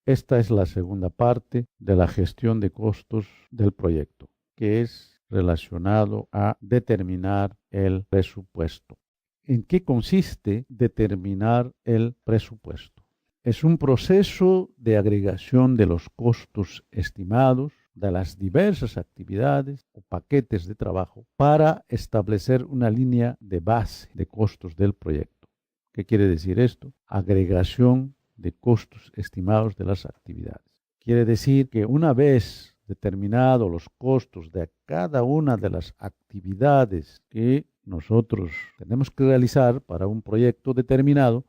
Esta es la segunda parte de la gestión de costos del proyecto, que es relacionado a determinar el presupuesto. ¿En qué consiste determinar el presupuesto? Es un proceso de agregación de los costos estimados de las diversas actividades o paquetes de trabajo para establecer una línea de base de costos del proyecto. ¿Qué quiere decir esto? Agregación de costos estimados de las actividades. Quiere decir que una vez determinados los costos de cada una de las actividades que nosotros tenemos que realizar para un proyecto determinado,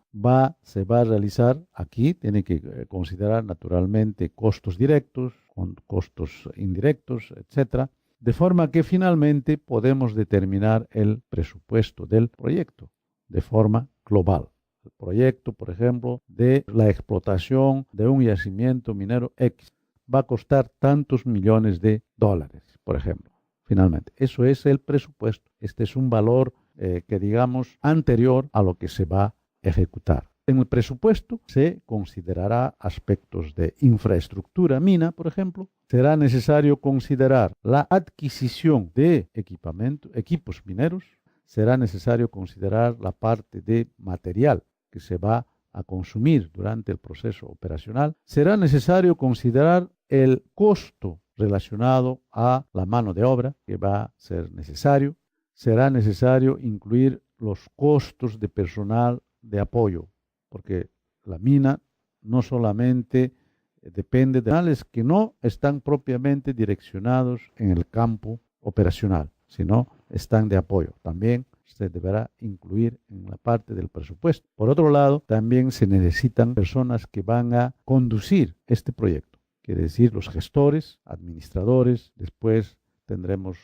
se va a realizar, aquí tiene que considerar naturalmente costos directos, con costos indirectos, etcétera, de forma que finalmente podemos determinar el presupuesto del proyecto de forma global. El proyecto, por ejemplo, de la explotación de un yacimiento minero X va a costar tantos millones de dólares, por ejemplo. Finalmente, eso es el presupuesto. Este es un valor que digamos anterior a lo que se va a ejecutar. En el presupuesto se considerará aspectos de infraestructura mina, por ejemplo. Será necesario considerar la adquisición de equipos mineros. Será necesario considerar la parte de material que se va a consumir durante el proceso operacional. Será necesario considerar el costo relacionado a la mano de obra que va a ser necesario. Será necesario incluir los costos de personal de apoyo, porque la mina no solamente depende de personales que no están propiamente direccionados en el campo operacional, sino están de apoyo. También se deberá incluir en la parte del presupuesto. Por otro lado, también se necesitan personas que van a conducir este proyecto, quiere decir los gestores, administradores, después tendremos,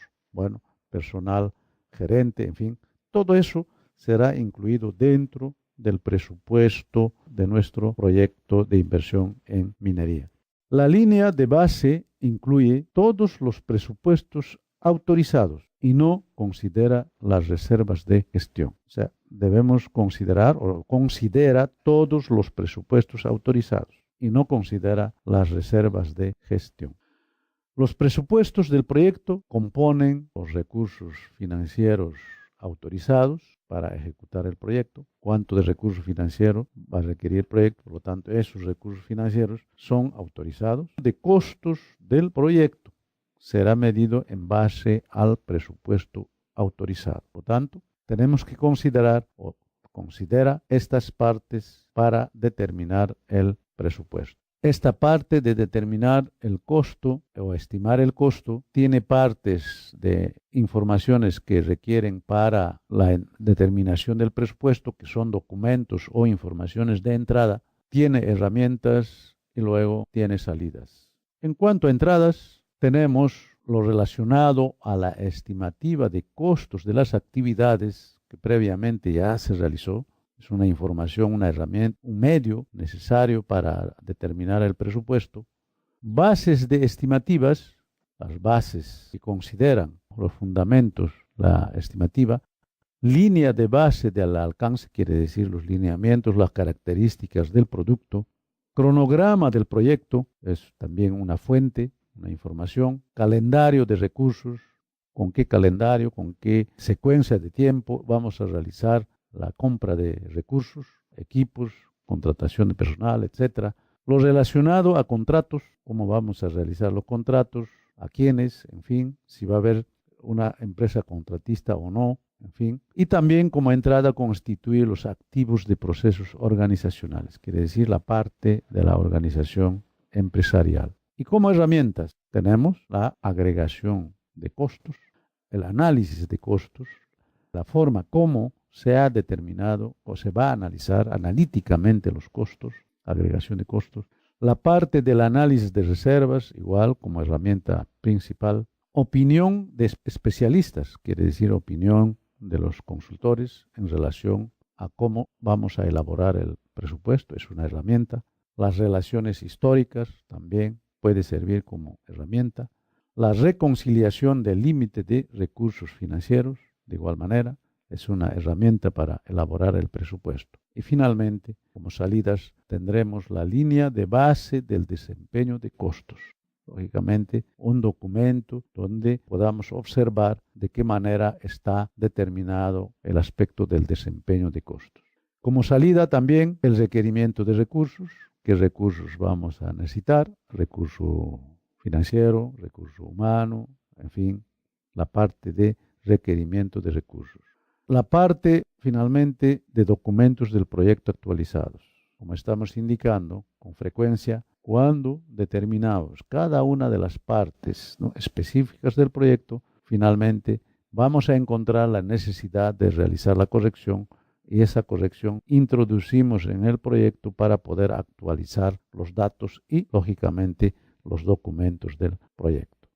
personal gerente, en fin, todo eso será incluido dentro del presupuesto de nuestro proyecto de inversión en minería. La línea de base incluye todos los presupuestos autorizados y no considera las reservas de gestión. O sea, debemos considerar o considera todos los presupuestos autorizados y no considera las reservas de gestión. Los presupuestos del proyecto componen los recursos financieros autorizados para ejecutar el proyecto, cuánto de recurso financiero va a requerir el proyecto, por lo tanto, esos recursos financieros son autorizados. De costos del proyecto será medido en base al presupuesto autorizado. Por lo tanto, tenemos que considerar o considera estas partes para determinar el presupuesto. Esta parte de determinar el costo o estimar el costo tiene partes de informaciones que requieren para la determinación del presupuesto, que son documentos o informaciones de entrada, tiene herramientas y luego tiene salidas. En cuanto a entradas, tenemos lo relacionado a la estimativa de costos de las actividades que previamente ya se realizó. Es una información, una herramienta, un medio necesario para determinar el presupuesto. Bases de estimativas, las bases que consideran los fundamentos, la estimativa. Línea de base del alcance, quiere decir los lineamientos, las características del producto. Cronograma del proyecto, es también una fuente, una información. Calendario de recursos, con qué calendario, con qué secuencia de tiempo vamos a realizar la compra de recursos, equipos, contratación de personal, etc. Lo relacionado a contratos, cómo vamos a realizar los contratos, a quiénes, en fin, si va a haber una empresa contratista o no, en fin. Y también como entrada constituye los activos de procesos organizacionales, quiere decir la parte de la organización empresarial. Y como herramientas tenemos la agregación de costos, el análisis de costos, la forma como se ha determinado o se va a analizar analíticamente los costos, agregación de costos, la parte del análisis de reservas, igual como herramienta principal, opinión de especialistas, quiere decir opinión de los consultores en relación a cómo vamos a elaborar el presupuesto, es una herramienta, las relaciones históricas también puede servir como herramienta, la reconciliación del límite de recursos financieros, de igual manera, es una herramienta para elaborar el presupuesto. Y finalmente, como salidas, tendremos la línea de base del desempeño de costos. Lógicamente, un documento donde podamos observar de qué manera está determinado el aspecto del desempeño de costos. Como salida también el requerimiento de recursos, qué recursos vamos a necesitar, recurso financiero, recurso humano, en fin, la parte de requerimiento de recursos. La parte, finalmente, de documentos del proyecto actualizados. Como estamos indicando, con frecuencia, cuando determinamos cada una de las partes, ¿no?, específicas del proyecto, finalmente vamos a encontrar la necesidad de realizar la corrección y esa corrección introducimos en el proyecto para poder actualizar los datos y, lógicamente, los documentos del proyecto.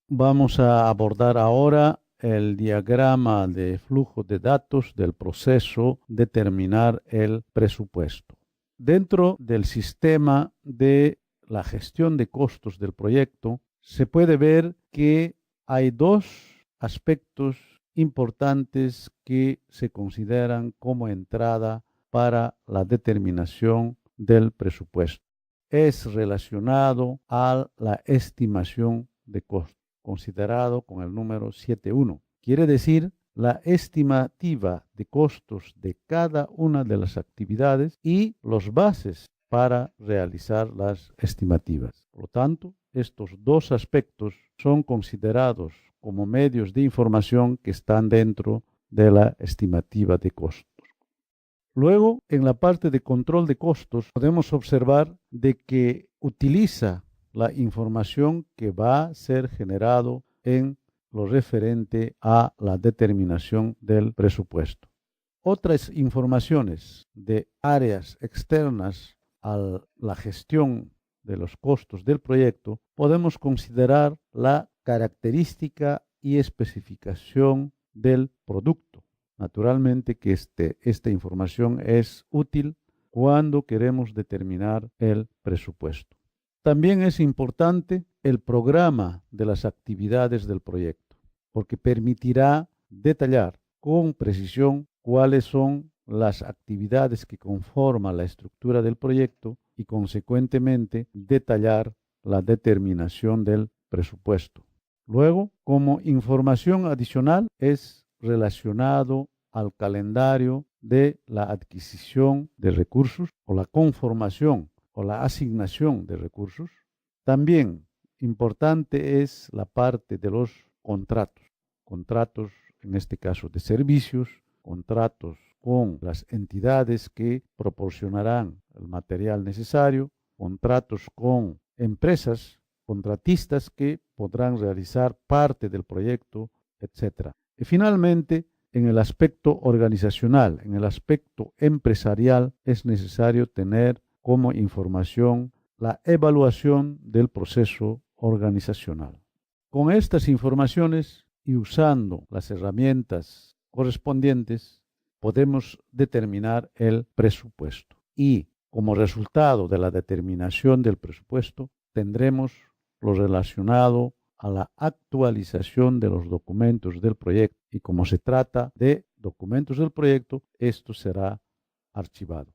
Vamos a abordar ahora el diagrama de flujo de datos del proceso determinar el presupuesto. Dentro del sistema de la gestión de costos del proyecto, se puede ver que hay dos aspectos importantes que se consideran como entrada para la determinación del presupuesto. Es relacionado a la estimación de costos, considerado con el número 7.1. Quiere decir la estimativa de costos de cada una de las actividades y los bases para realizar las estimativas. Por lo tanto, estos dos aspectos son considerados como medios de información que están dentro de la estimativa de costos. Luego, en la parte de control de costos, podemos observar de que utiliza la información que va a ser generado en lo referente a la determinación del presupuesto. Otras informaciones de áreas externas a la gestión de los costos del proyecto, podemos considerar la característica y especificación del producto. Naturalmente que esta información es útil cuando queremos determinar el presupuesto. También es importante el programa de las actividades del proyecto, porque permitirá detallar con precisión cuáles son las actividades que conforman la estructura del proyecto y, consecuentemente, detallar la determinación del presupuesto. Luego, como información adicional, es relacionado al calendario de la adquisición de recursos o la conformación o la asignación de recursos. También importante es la parte de los contratos en este caso de servicios, contratos con las entidades que proporcionarán el material necesario, contratos con empresas, contratistas que podrán realizar parte del proyecto, etc. Y finalmente, en el aspecto organizacional, en el aspecto empresarial, es necesario tener como información la evaluación del proceso organizacional. Con estas informaciones y usando las herramientas correspondientes, podemos determinar el presupuesto. Y como resultado de la determinación del presupuesto, tendremos lo relacionado a la actualización de los documentos del proyecto. Y como se trata de documentos del proyecto, esto será archivado.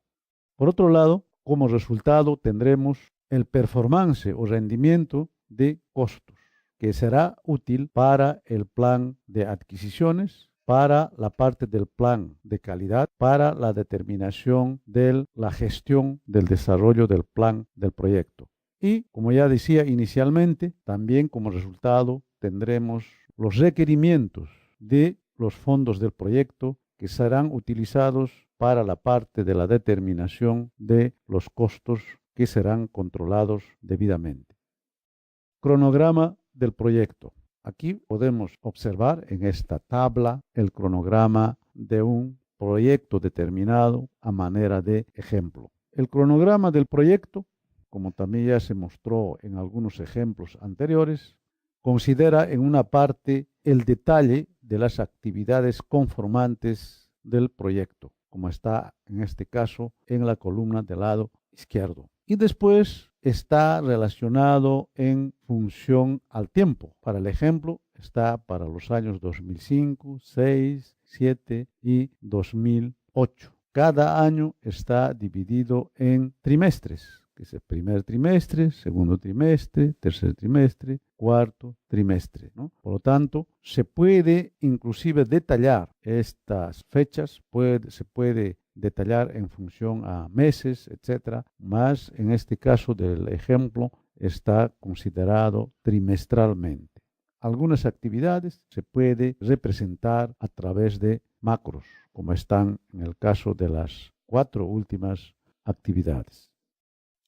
Por otro lado, como resultado tendremos el performance o rendimiento de costos, que será útil para el plan de adquisiciones, para la parte del plan de calidad, para la determinación de la gestión del desarrollo del plan del proyecto. Y, como ya decía inicialmente, también como resultado tendremos los requerimientos de los fondos del proyecto que serán utilizados para la parte de la determinación de los costos que serán controlados debidamente. Cronograma del proyecto. Aquí podemos observar en esta tabla el cronograma de un proyecto determinado a manera de ejemplo. El cronograma del proyecto, como también ya se mostró en algunos ejemplos anteriores, considera en una parte el detalle de las actividades conformantes del proyecto, como está en este caso en la columna del lado izquierdo. Y después está relacionado en función al tiempo. Para el ejemplo, está para los años 2005, 6, 7 y 2008. cada año está dividido en trimestres, que es el primer trimestre, segundo trimestre, tercer trimestre, cuarto trimestre, ¿no? Por lo tanto, se puede inclusive detallar estas fechas, se puede detallar en función a meses, etcétera, más en este caso del ejemplo está considerado trimestralmente. Algunas actividades se puede representar a través de macros, como están en el caso de las 4 últimas actividades.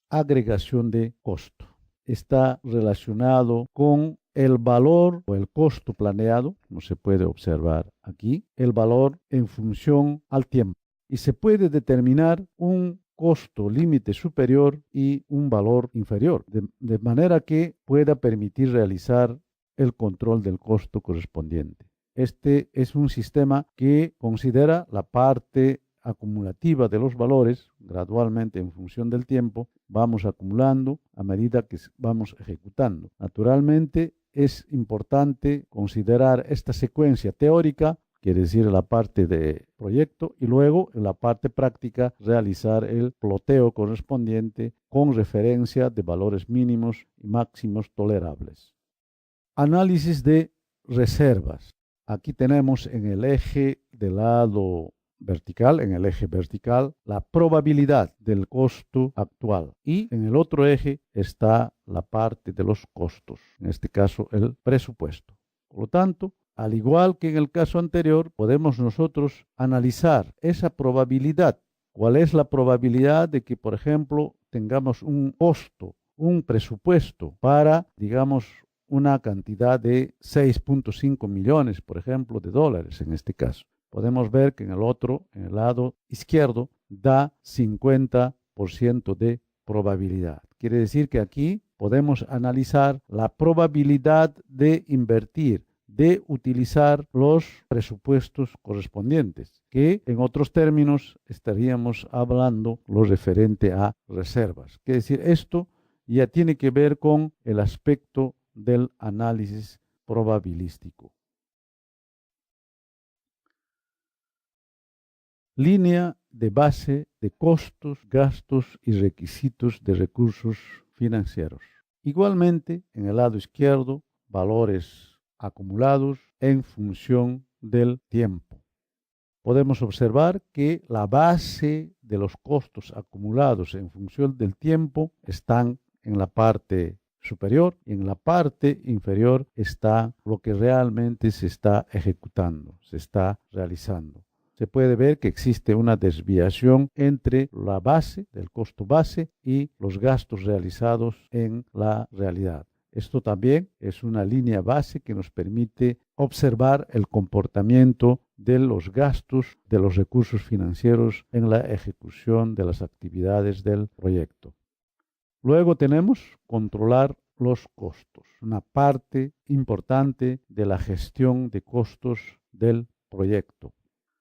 Agregación de costo. Está relacionado con el valor o el costo planeado, como se puede observar aquí, el valor en función al tiempo. Y se puede determinar un costo límite superior y un valor inferior, de manera que pueda permitir realizar el control del costo correspondiente. Este es un sistema que considera la parte acumulativa de los valores, gradualmente en función del tiempo, vamos acumulando a medida que vamos ejecutando. Naturalmente, es importante considerar esta secuencia teórica, quiere decir la parte de proyecto, y luego en la parte práctica realizar el ploteo correspondiente con referencia de valores mínimos y máximos tolerables. Análisis de reservas. Aquí tenemos en el eje del lado vertical, en el eje vertical, la probabilidad del costo actual y en el otro eje está la parte de los costos, en este caso el presupuesto. Por lo tanto, al igual que en el caso anterior, podemos nosotros analizar esa probabilidad. ¿Cuál es la probabilidad de que, por ejemplo, tengamos un costo, un presupuesto para, digamos, una cantidad de 6.5 millones, por ejemplo, de dólares en este caso? Podemos ver que en el lado izquierdo, da 50% de probabilidad. Quiere decir que aquí podemos analizar la probabilidad de invertir, de utilizar los presupuestos correspondientes, que en otros términos estaríamos hablando lo referente a reservas. Quiere decir, esto ya tiene que ver con el aspecto del análisis probabilístico. Línea de base de costos, gastos y requisitos de recursos financieros. Igualmente, en el lado izquierdo, valores acumulados en función del tiempo. Podemos observar que la base de los costos acumulados en función del tiempo están en la parte superior y en la parte inferior está lo que realmente se está ejecutando, se está realizando. Se puede ver que existe una desviación entre la base, del costo base, y los gastos realizados en la realidad. Esto también es una línea base que nos permite observar el comportamiento de los gastos de los recursos financieros en la ejecución de las actividades del proyecto. Luego tenemos controlar los costos, una parte importante de la gestión de costos del proyecto.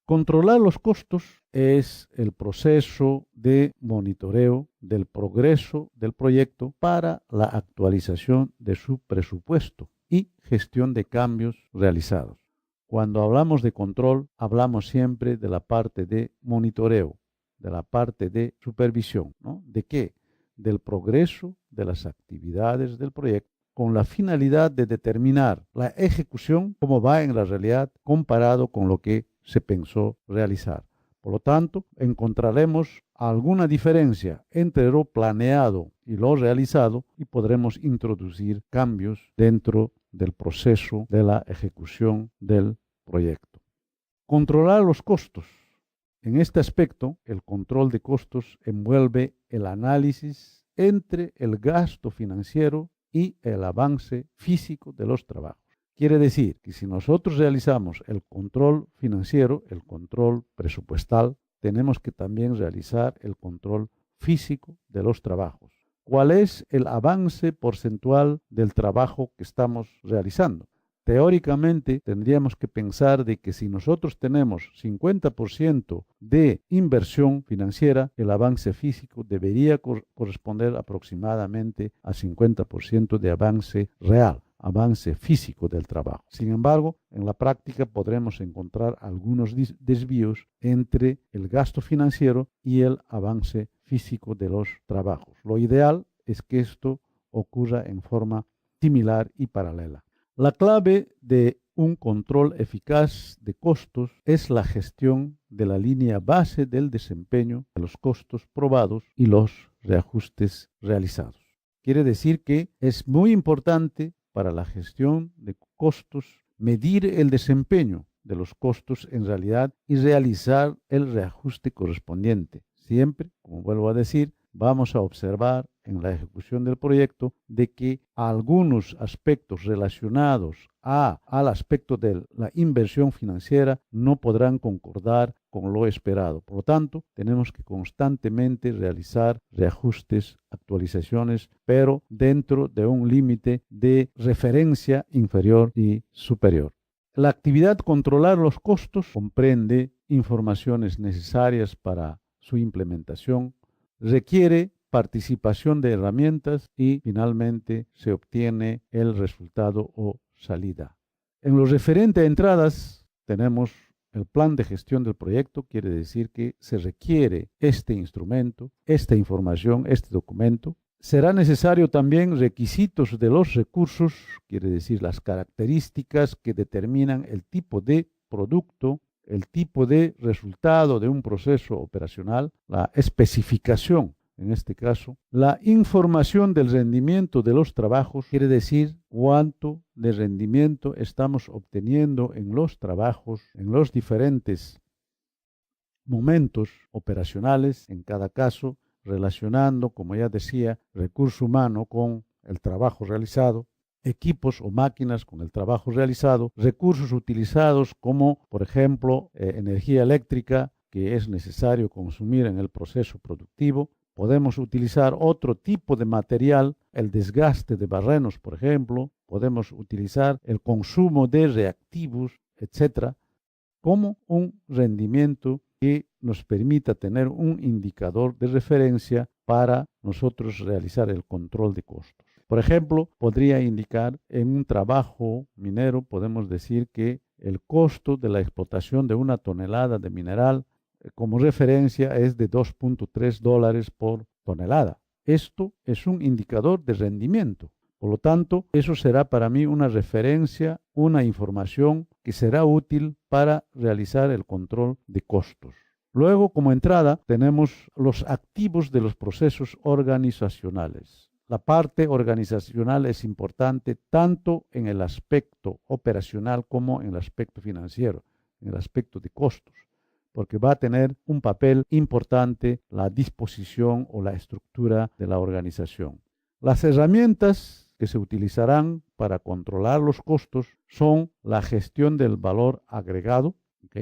Controlar los costos es el proceso de monitoreo del progreso del proyecto para la actualización de su presupuesto y gestión de cambios realizados. Cuando hablamos de control, hablamos siempre de la parte de monitoreo, de la parte de supervisión, ¿no? ¿De qué? Del progreso de las actividades del proyecto, con la finalidad de determinar la ejecución, cómo va en la realidad comparado con lo que se pensó realizar. Por lo tanto, encontraremos alguna diferencia entre lo planeado y lo realizado y podremos introducir cambios dentro del proceso de la ejecución del proyecto. Controlar los costos. En este aspecto, el control de costos envuelve el análisis entre el gasto financiero y el avance físico de los trabajos. Quiere decir que si nosotros realizamos el control financiero, el control presupuestal, tenemos que también realizar el control físico de los trabajos. ¿Cuál es el avance porcentual del trabajo que estamos realizando? Teóricamente tendríamos que pensar de que si nosotros tenemos 50% de inversión financiera, el avance físico debería corresponder aproximadamente a 50% de avance real. avance físico del trabajo. Sin embargo, en la práctica podremos encontrar algunos desvíos entre el gasto financiero y el avance físico de los trabajos. Lo ideal es que esto ocurra en forma similar y paralela. La clave de un control eficaz de costos es la gestión de la línea base del desempeño de los costos probados y los reajustes realizados. Quiere decir que es muy importante para la gestión de costos medir el desempeño de los costos en realidad y realizar el reajuste correspondiente. Siempre, como vuelvo a decir, vamos a observar en la ejecución del proyecto de que algunos aspectos relacionados al aspecto de la inversión financiera no podrán concordar con lo esperado. Por lo tanto, tenemos que constantemente realizar reajustes, actualizaciones, pero dentro de un límite de referencia inferior y superior. La actividad controlar los costos comprende informaciones necesarias para su implementación, requiere participación de herramientas y finalmente se obtiene el resultado o salida. En lo referente a entradas tenemos el plan de gestión del proyecto, quiere decir que se requiere este instrumento, esta información, este documento. Será necesario también requisitos de los recursos, quiere decir las características que determinan el tipo de producto, el tipo de resultado de un proceso operacional, la especificación, en este caso, la información del rendimiento de los trabajos, quiere decir cuánto de rendimiento estamos obteniendo en los trabajos, en los diferentes momentos operacionales, en cada caso, relacionando, como ya decía, recurso humano con el trabajo realizado, equipos o máquinas con el trabajo realizado, recursos utilizados como, por ejemplo, energía eléctrica que es necesario consumir en el proceso productivo. Podemos utilizar otro tipo de material, el desgaste de barrenos, por ejemplo. Podemos utilizar el consumo de reactivos, etcétera, como un rendimiento que nos permita tener un indicador de referencia para nosotros realizar el control de costos. Por ejemplo, podría indicar en un trabajo minero, podemos decir que el costo de la explotación de una tonelada de mineral como referencia es de $2.3 por tonelada. Esto es un indicador de rendimiento. Por lo tanto, eso será para mí una referencia, una información que será útil para realizar el control de costos. Luego, como entrada, tenemos los activos de los procesos organizacionales. La parte organizacional es importante tanto en el aspecto operacional como en el aspecto financiero, en el aspecto de costos, porque va a tener un papel importante la disposición o la estructura de la organización. Las herramientas que se utilizarán para controlar los costos son la gestión del valor agregado.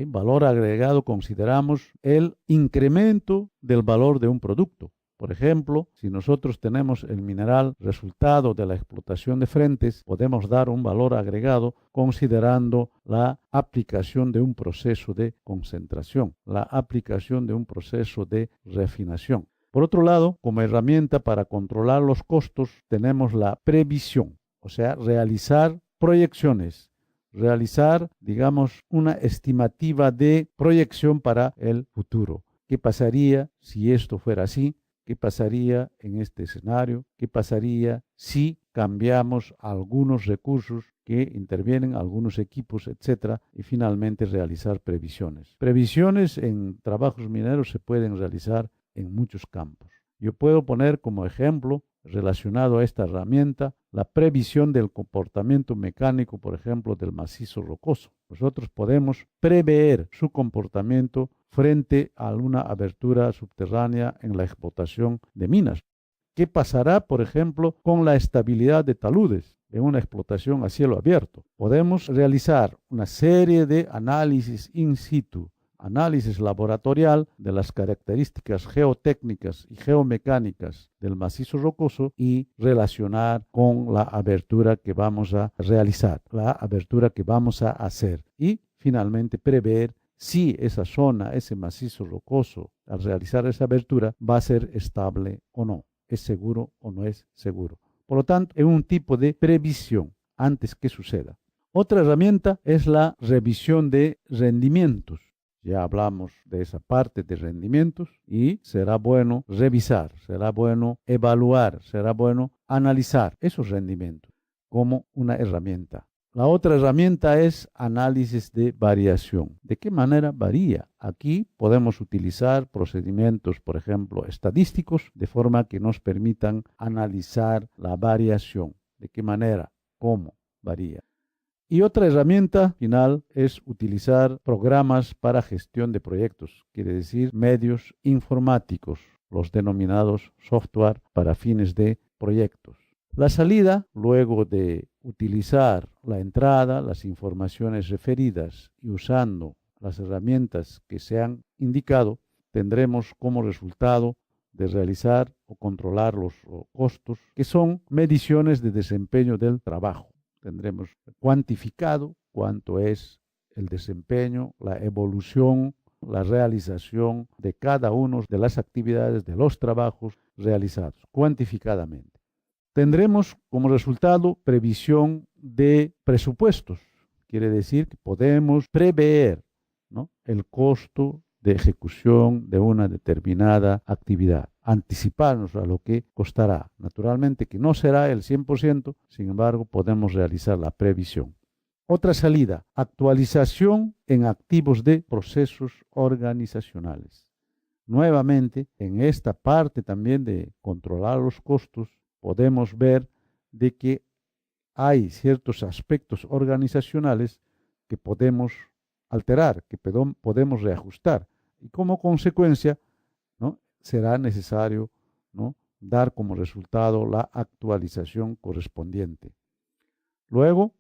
Valor agregado consideramos el incremento del valor de un producto. Por ejemplo, si nosotros tenemos el mineral resultado de la explotación de frentes, podemos dar un valor agregado considerando la aplicación de un proceso de concentración, la aplicación de un proceso de refinación. Por otro lado, como herramienta para controlar los costos, tenemos la previsión, o sea, realizar proyecciones, realizar, digamos, una estimativa de proyección para el futuro. ¿Qué pasaría si esto fuera así? ¿Qué pasaría en este escenario? ¿Qué pasaría si cambiamos algunos recursos que intervienen, algunos equipos, etcétera? Y finalmente realizar previsiones. Previsiones en trabajos mineros se pueden realizar en muchos campos. Yo puedo poner como ejemplo, relacionado a esta herramienta, la previsión del comportamiento mecánico, por ejemplo, del macizo rocoso. Nosotros podemos prever su comportamiento frente a una abertura subterránea en la explotación de minas. ¿Qué pasará, por ejemplo, con la estabilidad de taludes en una explotación a cielo abierto? Podemos realizar una serie de análisis in situ, análisis laboratorial de las características geotécnicas y geomecánicas del macizo rocoso y relacionar con la abertura que vamos a realizar, la abertura que vamos a hacer y finalmente prever si esa zona, ese macizo rocoso, al realizar esa abertura va a ser estable o no, es seguro o no es seguro. Por lo tanto, es un tipo de previsión. antes que suceda. Otra herramienta es la revisión de rendimientos. Ya hablamos de esa parte de rendimientos y será bueno revisar, será bueno evaluar, será bueno analizar esos rendimientos como una herramienta. La otra herramienta es análisis de variación. ¿De qué manera varía? Aquí podemos utilizar procedimientos, por ejemplo, estadísticos, de forma que nos permitan analizar la variación. ¿De qué manera? ¿Cómo varía? Y otra herramienta final es utilizar programas para gestión de proyectos, quiere decir medios informáticos, los denominados software para fines de proyectos. La salida, luego de utilizar la entrada, las informaciones referidas y usando las herramientas que se han indicado, tendremos como resultado de realizar o controlar los costos, que son mediciones de desempeño del trabajo. Tendremos cuantificado cuánto es el desempeño, la evolución, la realización de cada una de las actividades, de los trabajos realizados, cuantificadamente. Tendremos como resultado previsión de presupuestos. Quiere decir que podemos prever, ¿no?, el costo de ejecución de una determinada actividad, anticiparnos a lo que costará. Naturalmente que no será el 100%, sin embargo podemos realizar la previsión. Otra salida, actualización en activos de procesos organizacionales. Nuevamente, en esta parte también de controlar los costos, podemos ver de que hay ciertos aspectos organizacionales que podemos alterar, que podemos reajustar. Y como consecuencia, ¿no?, será necesario, ¿no?, dar como resultado la actualización correspondiente. Luego,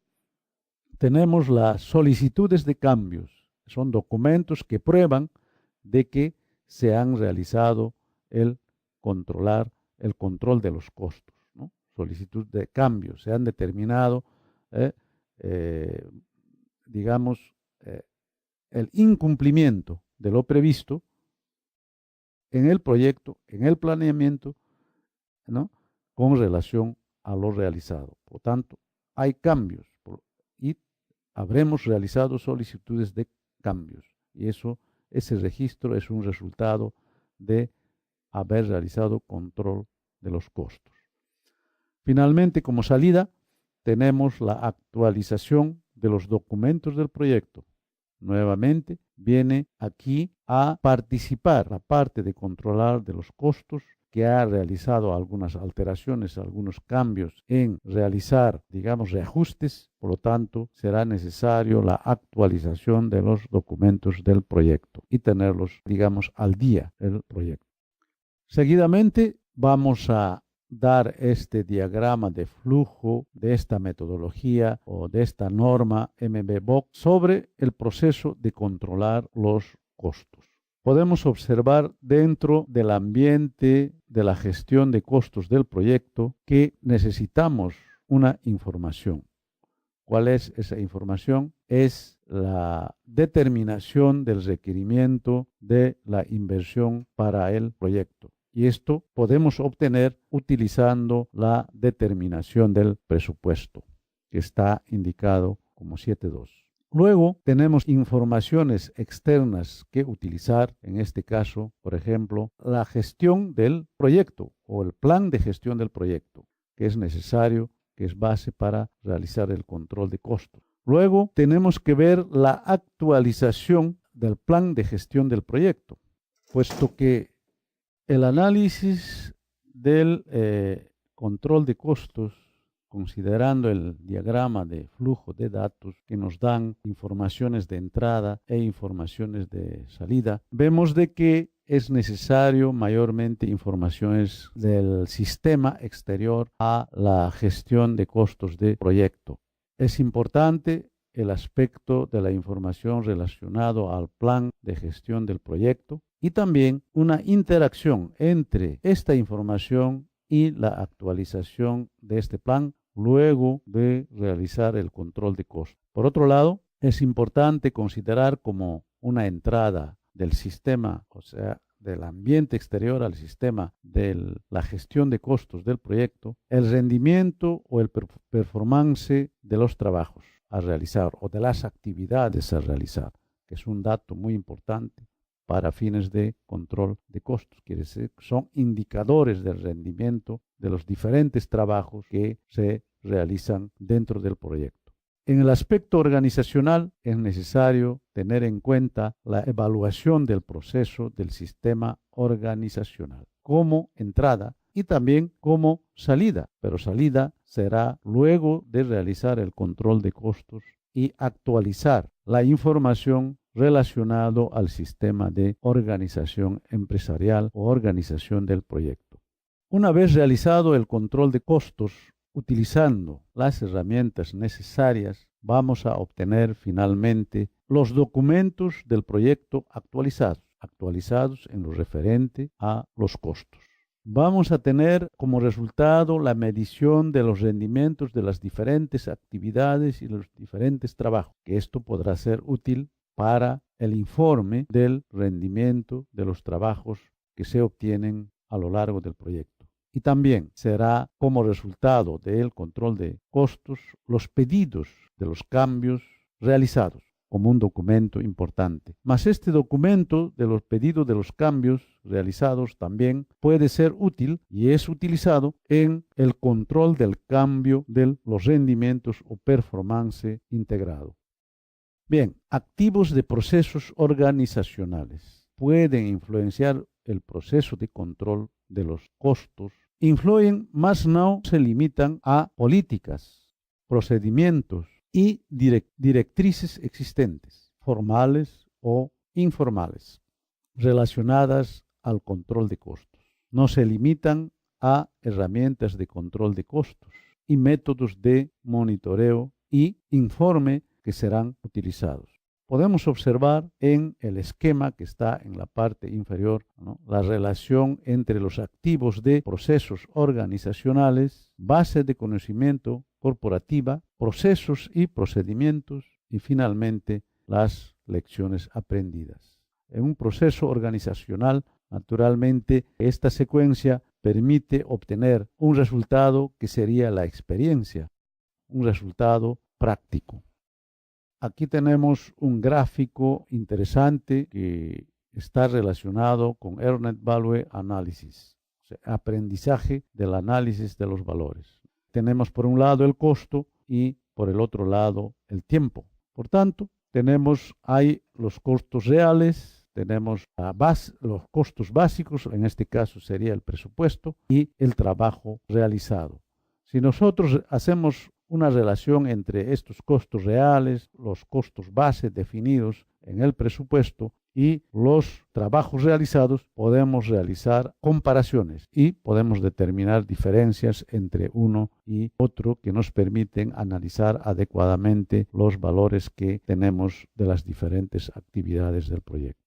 tenemos las solicitudes de cambios. Son documentos que prueban de que se han realizado el control de los costos, ¿no? Solicitud de cambios. Se han determinado, el incumplimiento de lo previsto en el proyecto, en el planeamiento, ¿no?, con relación a lo realizado. Por tanto, hay cambios y habremos realizado solicitudes de cambios. Y ese registro es un resultado de haber realizado control de los costos. Finalmente, como salida, tenemos la actualización de los documentos del proyecto. Nuevamente, viene aquí a participar la parte de controlar de los costos, que ha realizado algunas alteraciones, algunos cambios en realizar, reajustes. Por lo tanto, será necesario la actualización de los documentos del proyecto y tenerlos, al día del proyecto. Seguidamente, vamos a dar este diagrama de flujo de esta metodología o de esta norma MBBOK sobre el proceso de controlar los costos. Podemos observar dentro del ambiente de la gestión de costos del proyecto que necesitamos una información. ¿Cuál es esa información? Es la determinación del requerimiento de la inversión para el proyecto. Y esto podemos obtener utilizando la determinación del presupuesto, que está indicado como 7.2. Luego tenemos informaciones externas que utilizar, en este caso, por ejemplo, la gestión del proyecto o el plan de gestión del proyecto, que es necesario, que es base para realizar el control de costos. Luego tenemos que ver la actualización del plan de gestión del proyecto, puesto que el análisis del control de costos, considerando el diagrama de flujo de datos que nos dan informaciones de entrada e informaciones de salida, vemos de que es necesario mayormente informaciones del sistema exterior a la gestión de costos de proyecto. Es importante el aspecto de la información relacionado al plan de gestión del proyecto y también una interacción entre esta información y la actualización de este plan luego de realizar el control de costos. Por otro lado, es importante considerar como una entrada del sistema, o sea, del ambiente exterior al sistema de la gestión de costos del proyecto, el rendimiento o el performance de los trabajos a realizar o de las actividades a realizar, que es un dato muy importante para fines de control de costos. Quiere decir, son indicadores del rendimiento de los diferentes trabajos que se realizan dentro del proyecto. En el aspecto organizacional es necesario tener en cuenta la evaluación del proceso del sistema organizacional como entrada y también como salida, pero salida será luego de realizar el control de costos y actualizar la información relacionada al sistema de organización empresarial o organización del proyecto. Una vez realizado el control de costos, utilizando las herramientas necesarias, vamos a obtener finalmente los documentos del proyecto actualizados en lo referente a los costos. Vamos a tener como resultado la medición de los rendimientos de las diferentes actividades y los diferentes trabajos, que esto podrá ser útil para el informe del rendimiento de los trabajos que se obtienen a lo largo del proyecto. Y también será como resultado del control de costos los pedidos de los cambios realizados como un documento importante. Mas este documento de los pedidos de los cambios realizados también puede ser útil y es utilizado en el control del cambio de los rendimientos o performance integrado. Bien, activos de procesos organizacionales pueden influenciar el proceso de control de los costos. Influyen, mas no se limitan a políticas, procedimientos y directrices existentes, formales o informales, relacionadas al control de costos. No se limitan a herramientas de control de costos y métodos de monitoreo y informe que serán utilizados. Podemos observar en el esquema que está en la parte inferior, ¿no?, la relación entre los activos de procesos organizacionales, base de conocimiento corporativa, procesos y procedimientos y finalmente las lecciones aprendidas. En un proceso organizacional, naturalmente, esta secuencia permite obtener un resultado que sería la experiencia, un resultado práctico. Aquí tenemos un gráfico interesante que está relacionado con Earned Value Analysis, o sea, aprendizaje del análisis de los valores. Tenemos por un lado el costo y por el otro lado el tiempo. Por tanto, tenemos ahí los costos reales, tenemos los costos básicos, en este caso sería el presupuesto, y el trabajo realizado. Si nosotros hacemos una relación entre estos costos reales, los costos base definidos en el presupuesto y los trabajos realizados, podemos realizar comparaciones y podemos determinar diferencias entre uno y otro que nos permiten analizar adecuadamente los valores que tenemos de las diferentes actividades del proyecto.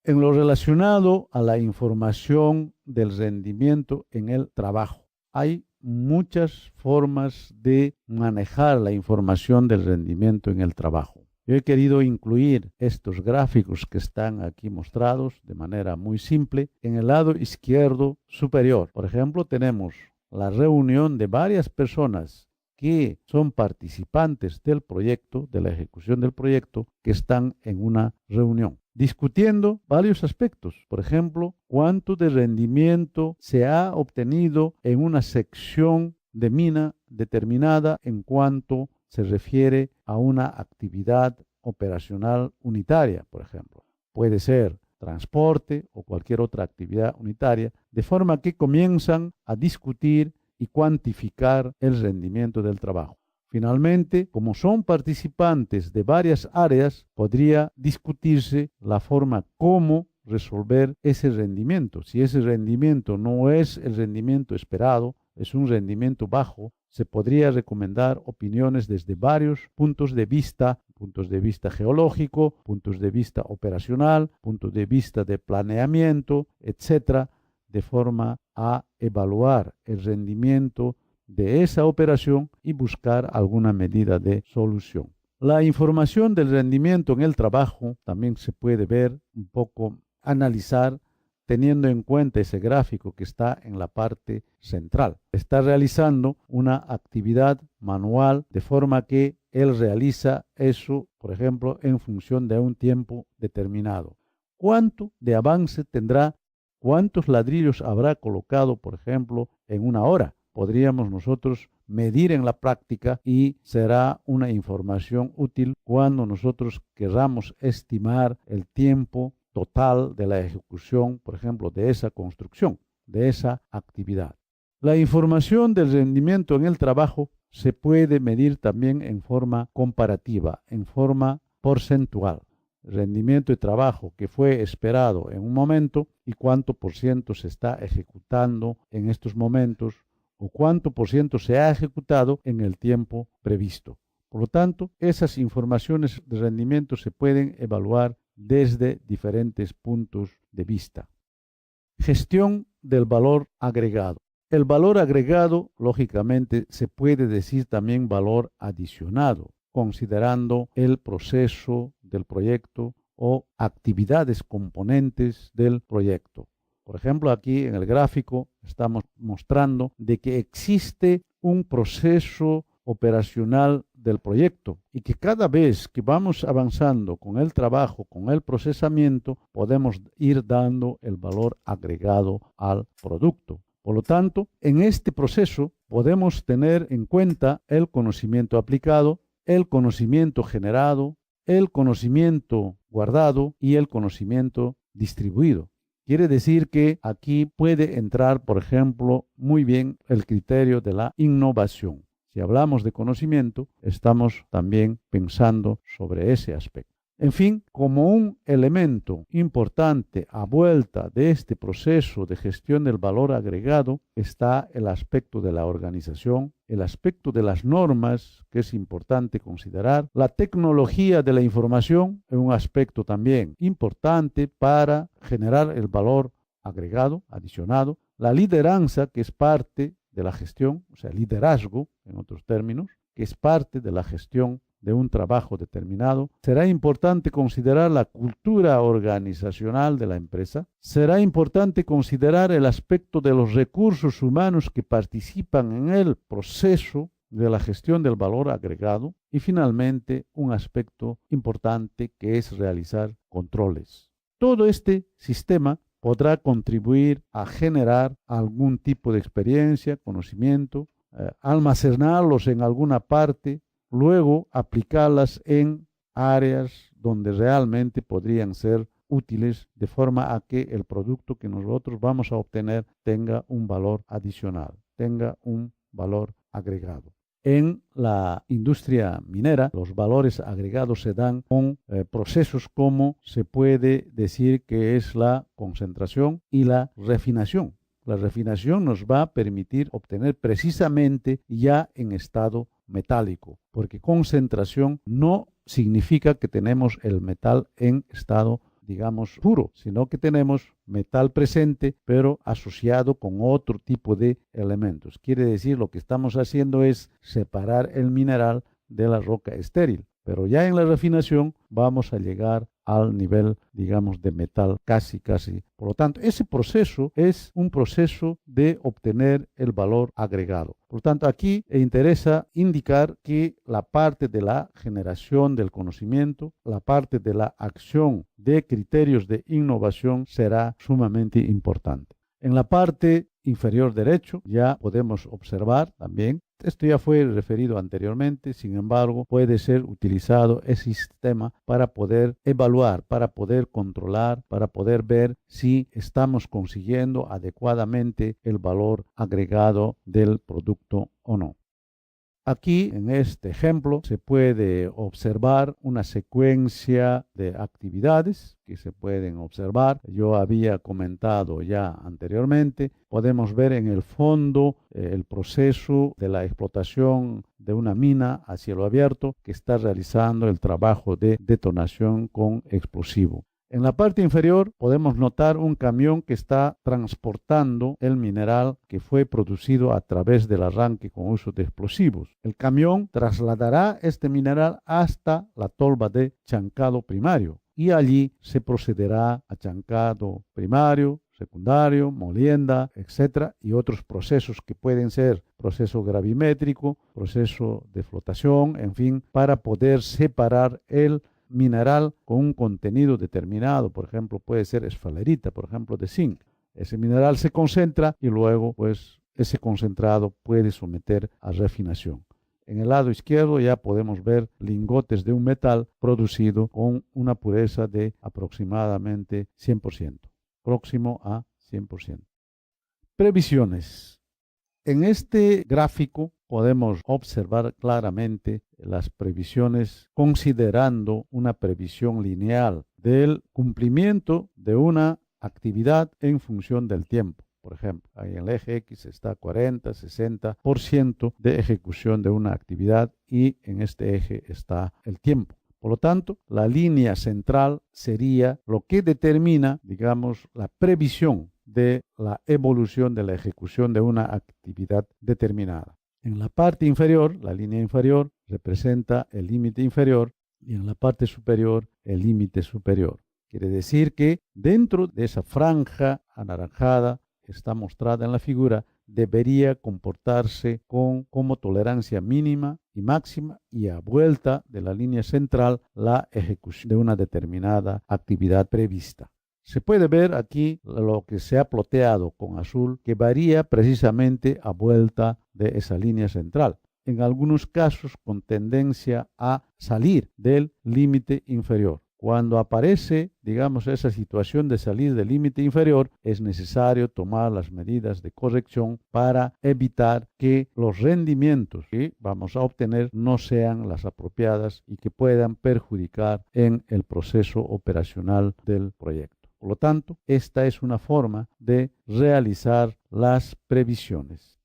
En lo relacionado a la información del rendimiento en el trabajo, hay muchas formas de manejar la información del rendimiento en el trabajo. Yo he querido incluir estos gráficos que están aquí mostrados de manera muy simple. En el lado izquierdo superior, por ejemplo, tenemos la reunión de varias personas que son participantes del proyecto, de la ejecución del proyecto, que están en una reunión, discutiendo varios aspectos. Por ejemplo, cuánto de rendimiento se ha obtenido en una sección de mina determinada en cuanto se refiere a una actividad operacional unitaria, por ejemplo. Puede ser transporte o cualquier otra actividad unitaria, de forma que comienzan a discutir y cuantificar el rendimiento del trabajo. Finalmente, como son participantes de varias áreas, podría discutirse la forma cómo resolver ese rendimiento. Si ese rendimiento no es el rendimiento esperado, es un rendimiento bajo, se podría recomendar opiniones desde varios puntos de vista geológico, puntos de vista operacional, puntos de vista de planeamiento, etcétera, de forma a evaluar el rendimiento de esa operación y buscar alguna medida de solución. La información del rendimiento en el trabajo también se puede ver un poco, analizar teniendo en cuenta ese gráfico que está en la parte central. Está realizando una actividad manual de forma que él realiza eso, por ejemplo, en función de un tiempo determinado. ¿Cuánto de avance tendrá? ¿Cuántos ladrillos habrá colocado, por ejemplo, en una hora? Podríamos nosotros medir en la práctica y será una información útil cuando nosotros queramos estimar el tiempo total de la ejecución, por ejemplo, de esa construcción, de esa actividad. La información del rendimiento en el trabajo se puede medir también en forma comparativa, en forma porcentual. Rendimiento de trabajo que fue esperado en un momento y cuánto por ciento se está ejecutando en estos momentos o cuánto por ciento se ha ejecutado en el tiempo previsto. Por lo tanto, esas informaciones de rendimiento se pueden evaluar desde diferentes puntos de vista. Gestión del valor agregado. El valor agregado, lógicamente, se puede decir también valor adicionado, considerando el proceso del proyecto o actividades componentes del proyecto. Por ejemplo, aquí en el gráfico estamos mostrando de que existe un proceso operacional del proyecto y que cada vez que vamos avanzando con el trabajo, con el procesamiento, podemos ir dando el valor agregado al producto. Por lo tanto, en este proceso podemos tener en cuenta el conocimiento aplicado, el conocimiento generado, el conocimiento guardado y el conocimiento distribuido. Quiere decir que aquí puede entrar, por ejemplo, muy bien el criterio de la innovación. Si hablamos de conocimiento, estamos también pensando sobre ese aspecto. En fin, como un elemento importante a vuelta de este proceso de gestión del valor agregado está el aspecto de la organización, el aspecto de las normas, que es importante considerar, la tecnología de la información es un aspecto también importante para generar el valor agregado, adicionado, la lideranza, que es parte de la gestión, o sea, liderazgo, en otros términos, que es parte de la gestión de un trabajo determinado. Será importante considerar la cultura organizacional de la empresa. Será importante considerar el aspecto de los recursos humanos que participan en el proceso de la gestión del valor agregado. Y finalmente, un aspecto importante que es realizar controles. Todo este sistema podrá contribuir a generar algún tipo de experiencia, conocimiento, almacenarlos en alguna parte, luego aplicarlas en áreas donde realmente podrían ser útiles de forma a que el producto que nosotros vamos a obtener tenga un valor adicional, tenga un valor agregado. En la industria minera, los valores agregados se dan con procesos como se puede decir que es la concentración y la refinación. La refinación nos va a permitir obtener precisamente ya en estado metálico, porque concentración no significa que tenemos el metal en estado, digamos, puro, sino que tenemos metal presente, pero asociado con otro tipo de elementos. Quiere decir, lo que estamos haciendo es separar el mineral de la roca estéril, pero ya en la refinación vamos a llegar al nivel, digamos, de metal casi. Por lo tanto, ese proceso es un proceso de obtener el valor agregado. Por lo tanto, aquí interesa indicar que la parte de la generación del conocimiento, la parte de la acción de criterios de innovación será sumamente importante. En la parte inferior derecho ya podemos observar también, esto ya fue referido anteriormente, sin embargo puede ser utilizado ese sistema para poder evaluar, para poder controlar, para poder ver si estamos consiguiendo adecuadamente el valor agregado del producto o no. Aquí, en este ejemplo, se puede observar una secuencia de actividades que se pueden observar. Yo había comentado ya anteriormente. Podemos ver en el fondo el proceso de la explotación de una mina a cielo abierto que está realizando el trabajo de detonación con explosivo. En la parte inferior podemos notar un camión que está transportando el mineral que fue producido a través del arranque con uso de explosivos. El camión trasladará este mineral hasta la tolva de chancado primario y allí se procederá a chancado primario, secundario, molienda, etcétera, y otros procesos que pueden ser proceso gravimétrico, proceso de flotación, en fin, para poder separar el mineral con un contenido determinado. Por ejemplo, puede ser esfalerita, por ejemplo, de zinc. Ese mineral se concentra y luego, pues, ese concentrado puede someter a refinación. En el lado izquierdo ya podemos ver lingotes de un metal producido con una pureza de aproximadamente 100%, próximo a 100%. Previsiones. En este gráfico podemos observar claramente las previsiones considerando una previsión lineal del cumplimiento de una actividad en función del tiempo. Por ejemplo, ahí en el eje X está 40, 60% de ejecución de una actividad y en este eje está el tiempo. Por lo tanto, la línea central sería lo que determina, digamos, la previsión de la evolución de la ejecución de una actividad determinada. En la parte inferior, la línea inferior representa el límite inferior y en la parte superior el límite superior. Quiere decir que dentro de esa franja anaranjada está mostrada en la figura, debería comportarse como tolerancia mínima y máxima y a vuelta de la línea central la ejecución de una determinada actividad prevista. Se puede ver aquí lo que se ha ploteado con azul, que varía precisamente a vuelta de esa línea central. En algunos casos con tendencia a salir del límite inferior. Cuando aparece, digamos, esa situación de salir del límite inferior, es necesario tomar las medidas de corrección para evitar que los rendimientos que vamos a obtener no sean las apropiadas y que puedan perjudicar en el proceso operacional del proyecto. Por lo tanto, esta es una forma de realizar las previsiones.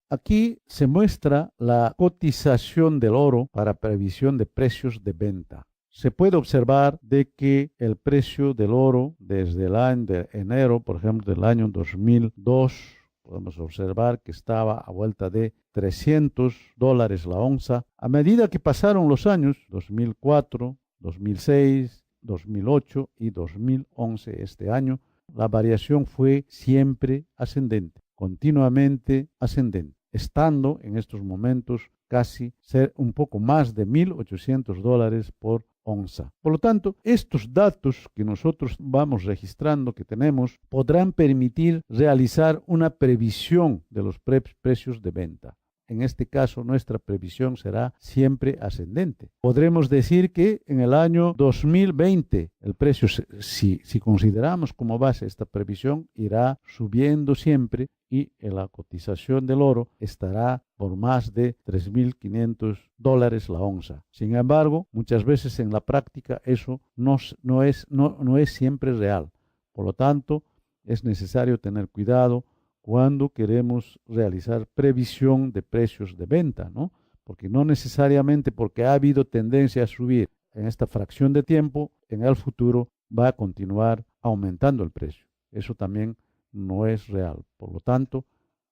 Aquí se muestra la cotización del oro para previsión de precios de venta. Se puede observar de que el precio del oro desde el año de enero, por ejemplo, del año 2002, podemos observar que estaba a vuelta de $300 la onza. A medida que pasaron los años, 2004, 2006, 2008 y 2011, este año, la variación fue siempre ascendente, continuamente ascendente, estando en estos momentos casi ser un poco más de $1.800 por onza. Por lo tanto, estos datos que nosotros vamos registrando, que tenemos, podrán permitir realizar una previsión de los precios de venta. En este caso, nuestra previsión será siempre ascendente. Podremos decir que en el año 2020 el precio, si consideramos como base esta previsión, irá subiendo siempre y la cotización del oro estará por más de $3.500 la onza. Sin embargo, muchas veces en la práctica eso no es siempre real. Por lo tanto, es necesario tener cuidado cuando queremos realizar previsión de precios de venta, ¿no? Porque no necesariamente porque ha habido tendencia a subir en esta fracción de tiempo, en el futuro va a continuar aumentando el precio. Eso también no es real. Por lo tanto,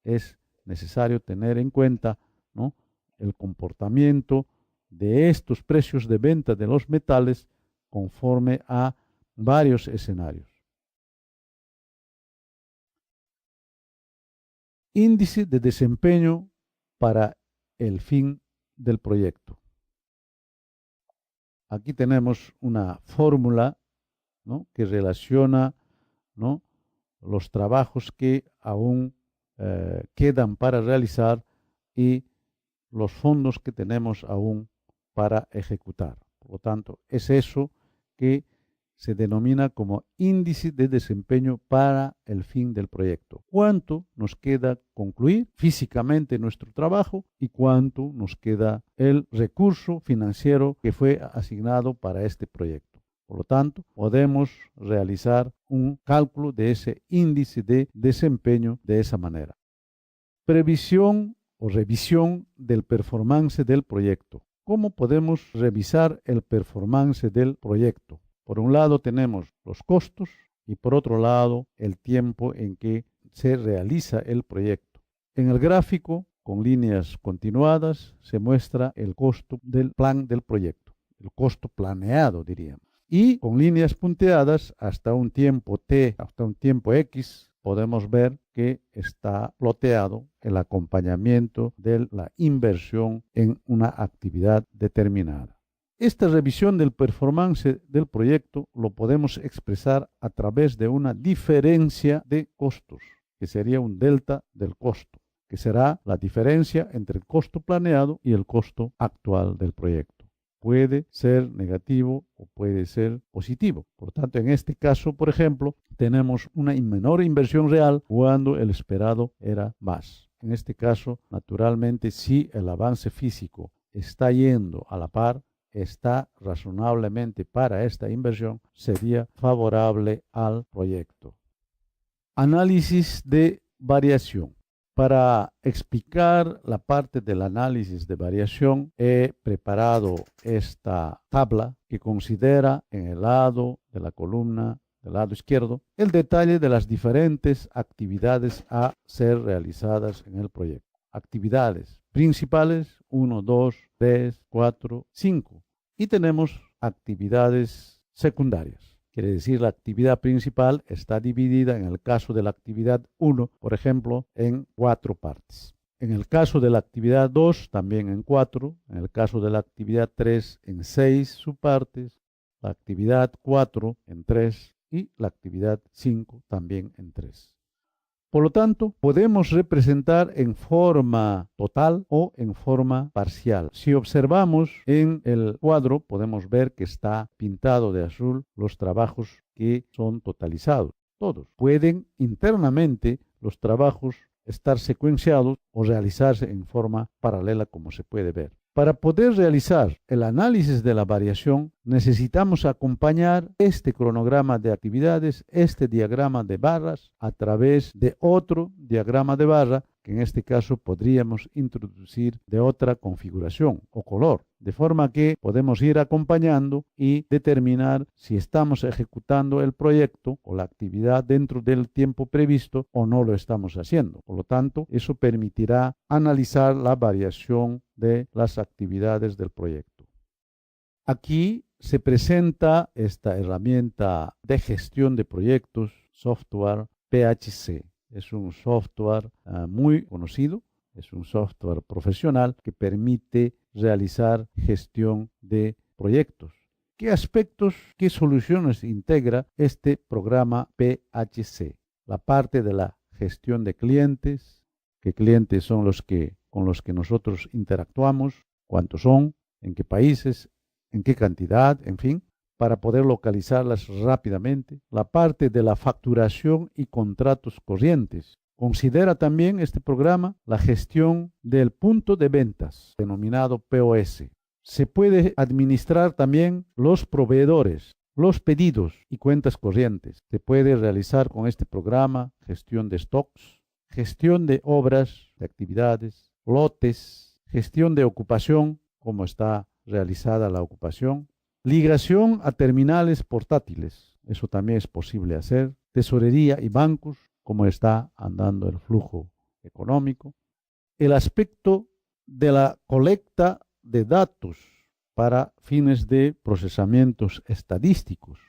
es necesario tener en cuenta, ¿no?, el comportamiento de estos precios de venta de los metales conforme a varios escenarios. Índice de desempeño para el fin del proyecto. Aquí tenemos una fórmula, ¿no?, que relaciona, ¿no?, los trabajos que aún quedan para realizar y los fondos que tenemos aún para ejecutar. Por lo tanto, es eso que se denomina como índice de desempeño para el fin del proyecto. ¿Cuánto nos queda concluir físicamente nuestro trabajo y cuánto nos queda el recurso financiero que fue asignado para este proyecto? Por lo tanto, podemos realizar un cálculo de ese índice de desempeño de esa manera. Previsión o revisión del performance del proyecto. ¿Cómo podemos revisar el performance del proyecto? Por un lado tenemos los costos y por otro lado el tiempo en que se realiza el proyecto. En el gráfico, con líneas continuadas, se muestra el costo del plan del proyecto, el costo planeado, diríamos. Y con líneas punteadas hasta un tiempo T, hasta un tiempo X, podemos ver que está ploteado el acompañamiento de la inversión en una actividad determinada. Esta revisión del performance del proyecto lo podemos expresar a través de una diferencia de costos, que sería un delta del costo, que será la diferencia entre el costo planeado y el costo actual del proyecto. Puede ser negativo o puede ser positivo. Por tanto, en este caso, por ejemplo, tenemos una menor inversión real cuando el esperado era más. En este caso, naturalmente, si el avance físico está yendo a la par, está razonablemente para esta inversión, sería favorable al proyecto. Análisis de variación. Para explicar la parte del análisis de variación, he preparado esta tabla que considera en el lado de la columna del lado izquierdo el detalle de las diferentes actividades a ser realizadas en el proyecto. Actividades principales, 1, 2, 3, 4, 5. Y tenemos actividades secundarias. Quiere decir, la actividad principal está dividida, en el caso de la actividad 1, por ejemplo, en 4 partes. En el caso de la actividad 2, también en 4. En el caso de la actividad 3, en 6 subpartes. La actividad 4 en 3 y la actividad 5 también en 3. Por lo tanto, podemos representar en forma total o en forma parcial. Si observamos en el cuadro, podemos ver que está pintado de azul los trabajos que son totalizados. Todos pueden internamente los trabajos estar secuenciados o realizarse en forma paralela, como se puede ver. Para poder realizar el análisis de la variación, necesitamos acompañar este cronograma de actividades, este diagrama de barras, a través de otro diagrama de barra, que en este caso podríamos introducir de otra configuración o color, de forma que podemos ir acompañando y determinar si estamos ejecutando el proyecto o la actividad dentro del tiempo previsto o no lo estamos haciendo. Por lo tanto, eso permitirá analizar la variación de las actividades del proyecto. Aquí se presenta esta herramienta de gestión de proyectos, software PHC. Es un software muy conocido, es un software profesional que permite realizar gestión de proyectos. ¿Qué aspectos, qué soluciones integra este programa PHC? La parte de la gestión de clientes, qué clientes son los que con los que nosotros interactuamos, cuántos son, en qué países, en qué cantidad, en fin, para poder localizarlas rápidamente. La parte de la facturación y contratos corrientes. Considera también este programa la gestión del punto de ventas, denominado POS. Se puede administrar también los proveedores, los pedidos y cuentas corrientes. Se puede realizar con este programa gestión de stocks, gestión de obras, de actividades, lotes, gestión de ocupación, cómo está realizada la ocupación, ligación a terminales portátiles, eso también es posible hacer, tesorería y bancos, cómo está andando el flujo económico, el aspecto de la colecta de datos para fines de procesamientos estadísticos,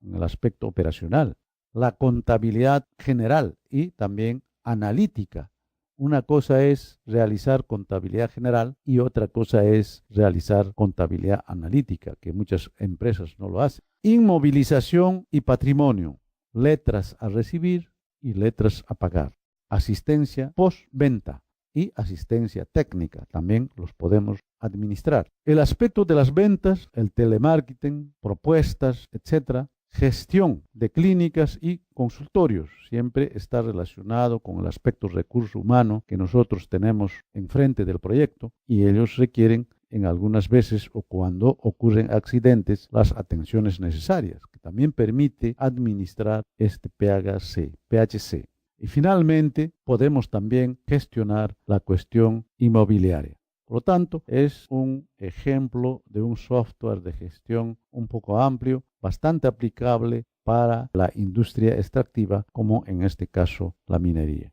en el aspecto operacional, la contabilidad general y también analítica. Una cosa es realizar contabilidad general y otra cosa es realizar contabilidad analítica, que muchas empresas no lo hacen. Inmovilización y patrimonio, letras a recibir y letras a pagar. Asistencia postventa y asistencia técnica, también los podemos administrar. El aspecto de las ventas, el telemarketing, propuestas, etcétera. Gestión de clínicas y consultorios siempre está relacionado con el aspecto recurso humano que nosotros tenemos enfrente del proyecto y ellos requieren en algunas veces o cuando ocurren accidentes las atenciones necesarias, que también permite administrar este PHC. Y finalmente podemos también gestionar la cuestión inmobiliaria. Por lo tanto, es un ejemplo de un software de gestión un poco amplio, bastante aplicable para la industria extractiva, como en este caso la minería.